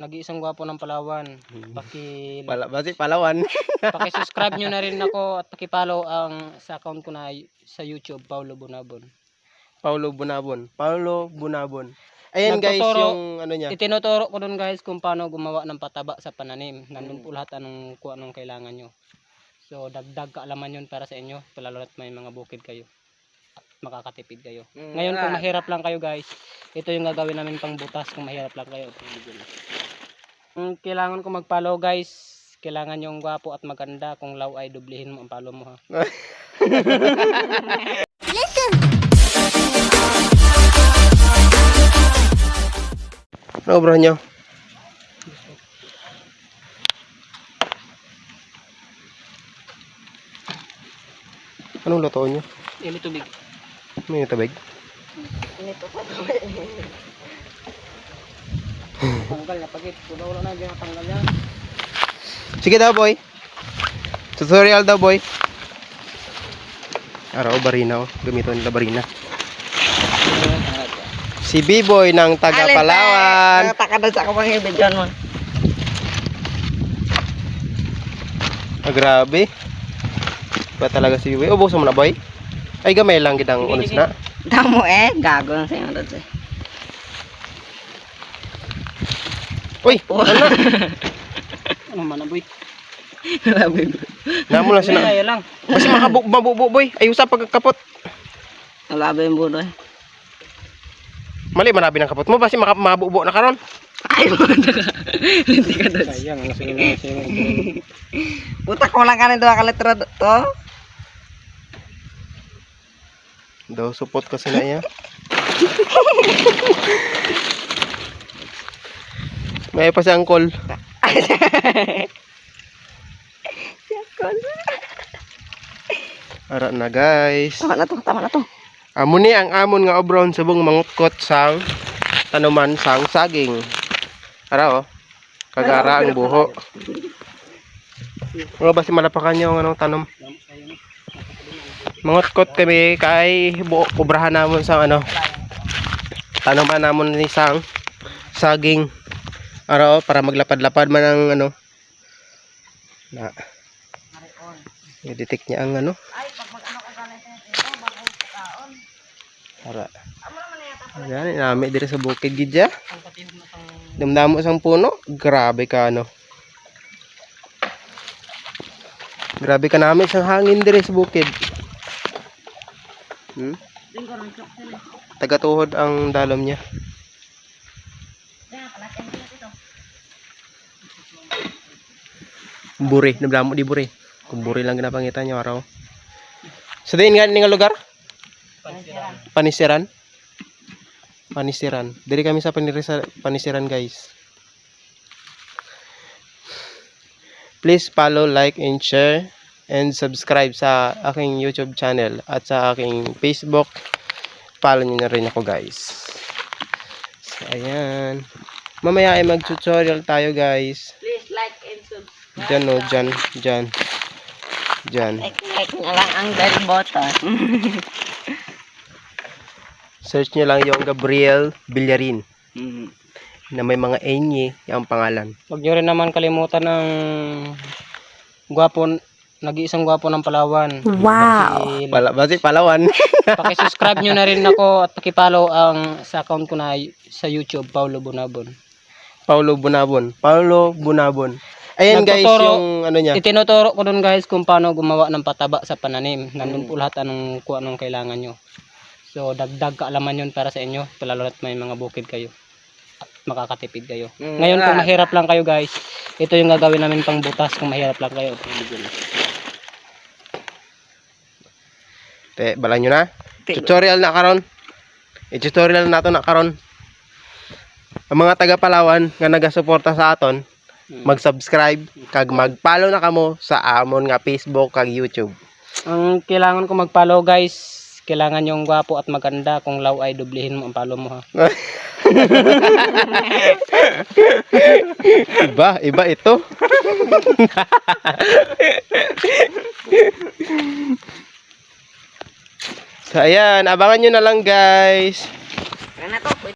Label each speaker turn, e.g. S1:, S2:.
S1: nag-iisang gwapo ng Palawan.
S2: Basi Palawan.
S1: Paki-subscribe nyo na rin ako at paki-follow ang sa account ko na sa YouTube, Paulo Bunabon.
S2: Paulo Bunabon. Ayan guys, yung ano niya.
S1: Itinuturo ko doon guys kung paano gumawa ng pataba sa pananim. Nandun po lahat kung anong kailangan nyo. So dagdag kaalaman yun para sa inyo, lalo na't may mga bukid kayo. Makakatipid kayo. Ngayon kung mahirap lang kayo guys, ito yung gagawin namin pang butas kung mahirap lang kayo. Kailangan ko mag-follow guys. Kailangan yung gwapo at maganda. Kung law ay dublihin mo ang follow mo ha.
S2: Ano obrahan nyo? Anong lutoon nyo?
S1: Ini tubig.
S2: May tubig?
S1: Tanggal na pagit. Wala na ginatanggal yan.
S2: Sige daw boy. Tutorial daw boy. Araw barina oh. Gamiton nila barina. Si B-boy ng taga Palawan.
S3: Takadal sa akong mga ibigyan mo.
S2: Ah, grabe. Ba talaga si B-boy. Ubuso mo na boy. Ay gamay lang gidang unos na.
S3: Damo gago lang sa'yo dito.
S2: Uy, ano?
S1: Ano man boy?
S2: Namo lang sila.
S1: Ayo lang.
S2: Kasi mabubo boy. Ayusa pagkapot.
S3: Nalabi yung budo.
S2: Mali manabi ng kapot mo kasi mabubo na karon.
S3: Ay mo hindi ka doon.
S1: Sayang
S3: Puta ko lang kanin doon kalitro to.
S2: Daw support kasi na iya. May pa siyang call. Ara na guys.
S3: Tama na to.
S2: Amo ni ang amon nga obron subong mangutkot sang tanuman sang saging. Ara oh. Kagara ang buho. Mga basi malapakan niyo ang anong tanom. Mangutkot kami kay obrahan namon sa ano. Tanuman namon ni sang saging. Ara oh, para maglapad-lapad man ang ano. Na. I-detect niya ang ano.
S3: Ay pag mag-ano ka ganin ito bago kaon.
S2: Para. Yan, nami diri sa bukid gidya. Damdamo sang puno, grabe ka ano. Grabe ka nami sang hangin diri sa bukid. Tagatuhod ang dalom niya. Buri, nabdamo di buri. Kung buri lang ginapangitan niyo araw. Sa diin nga nga lugar? Panisiran. Diri kami sa Panisiran guys. Please follow, like, and share and subscribe sa aking YouTube channel at sa aking Facebook. Follow niyo na rin ako guys. So ayan. Mamaya ay mag-tutorial tayo guys.
S3: Please like and subscribe.
S2: Diyan o, diyan.
S3: Like na lang ang bell button.
S2: Search nyo lang yung Gabriel Villarin na may mga enye yung pangalan.
S1: Huwag nyo rin naman kalimutan ng nag-iisang gwapo ng Palawan.
S3: Wow.
S2: Basi Palawan.
S1: Paki-subscribe nyo na rin ako at paki-follow ang sa account ko na sa YouTube, Paulo Bunabon.
S2: Paulo Bunabon. Ayan guys, yung ano niya.
S1: Itinuturo ko doon guys kung paano gumawa ng pataba sa pananim. Nandun po lahat kung anong kailangan nyo. So dagdag kaalaman yun para sa inyo, lalo na't may mga bukid kayo. Makakatipid kayo. Ngayon kung mahirap lang kayo guys, ito yung gagawin namin pang butas kung mahirap lang kayo.
S2: Bala nyo na. Tutorial na karon. I-tutorial nato na karon. Ang mga taga Palawan nga nagasuporta sa aton, mag-subscribe kag mag-follow na kamo sa amon nga Facebook kag YouTube.
S1: Ang kailangan ko mag-follow guys, kailangan yung gwapo at maganda. Kung law ay dublihin mo ang follow mo ha.
S2: Iba ito. So ayan, abangan nyo na lang guys.
S3: Ano to?